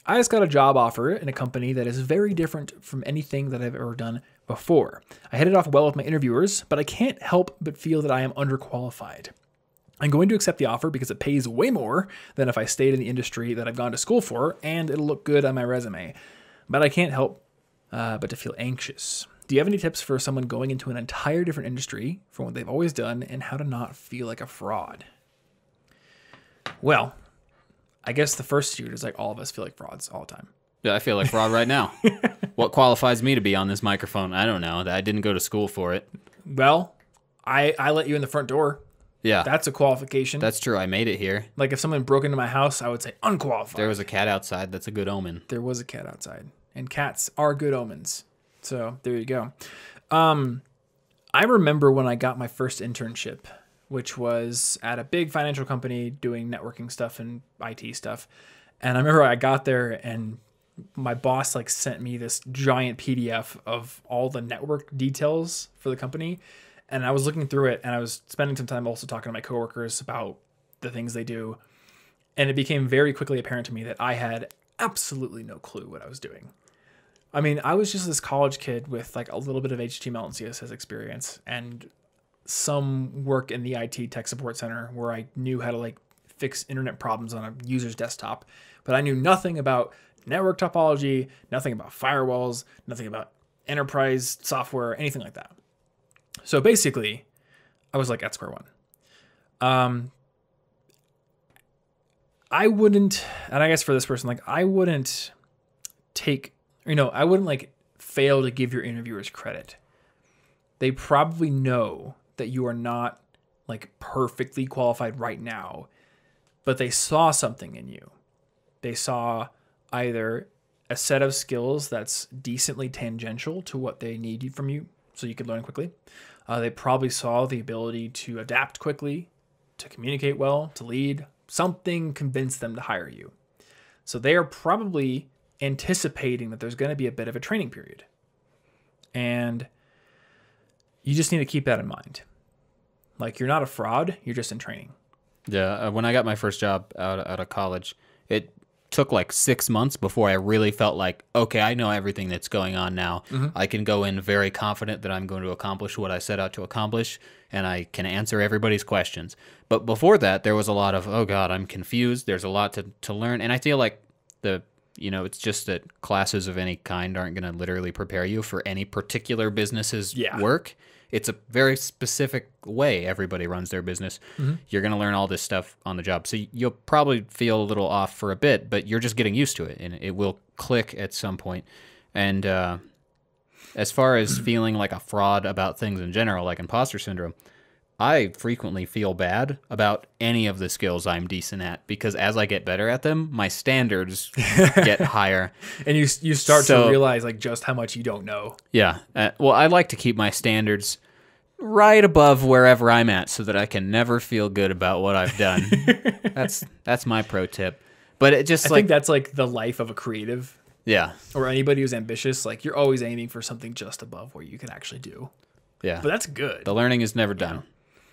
I just got a job offer in a company that is very different from anything that I've ever done before. I hit it off well with my interviewers, but I can't help but feel that I am underqualified. I'm going to accept the offer because it pays way more than if I stayed in the industry that I've gone to school for, and it'll look good on my resume. But I can't help but to feel anxious. Do you have any tips for someone going into an entire different industry from what they've always done and how to not feel like a fraud? Well, I guess the first shoot is like all of us feel like frauds all the time. Yeah, I feel like fraud right now. What qualifies me to be on this microphone? I don't know. I didn't go to school for it. Well, I let you in the front door. Yeah. That's a qualification. That's true. I made it here. Like if someone broke into my house, I would say unqualified. There was a cat outside. That's a good omen. There was a cat outside. And cats are good omens. So there you go. I remember when I got my first internship, which was at a big financial company doing networking stuff and IT stuff. And I remember I got there and my boss like sent me this giant PDF of all the network details for the company. And I was looking through it and I was spending some time also talking to my coworkers about the things they do. And it became very quickly apparent to me that I had absolutely no clue what I was doing. I mean, I was just this college kid with like a little bit of HTML and CSS experience and some work in the IT tech support center where I knew how to like fix internet problems on a user's desktop, but I knew nothing about network topology, nothing about firewalls, nothing about enterprise software, anything like that. So basically, I was like at square one. I wouldn't, and I guess for this person, like I wouldn't I wouldn't like fail to give your interviewers credit. They probably know that you are not like perfectly qualified right now, but they saw something in you. They saw either a set of skills that's decently tangential to what they need from you so you could learn quickly. They probably saw the ability to adapt quickly, to communicate well, to lead. Something convinced them to hire you. So they are probably anticipating that there's going to be a bit of a training period. And you just need to keep that in mind. Like you're not a fraud, you're just in training. Yeah, when I got my first job out of college, it took like 6 months before I really felt like, okay, I know everything that's going on now. Mm-hmm. I can go in very confident that I'm going to accomplish what I set out to accomplish, and I can answer everybody's questions. But before that, there was a lot of, oh God, I'm confused. There's a lot to learn. And I feel like it's just that classes of any kind aren't going to literally prepare you for any particular business's work. It's a very specific way everybody runs their business. Mm-hmm. You're going to learn all this stuff on the job. So you'll probably feel a little off for a bit, but you're just getting used to it, and it will click at some point. And as far as feeling like a fraud about things in general, like imposter syndrome, I frequently feel bad about any of the skills I'm decent at because as I get better at them, my standards get higher. And you start to realize like just how much you don't know. Yeah. Well, I like to keep my standards right above wherever I'm at so that I can never feel good about what I've done. That's my pro tip. But it just I think that's like the life of a creative. Yeah. Or anybody who's ambitious. Like you're always aiming for something just above what you can actually do. Yeah. But that's good. The learning is never done. Yeah.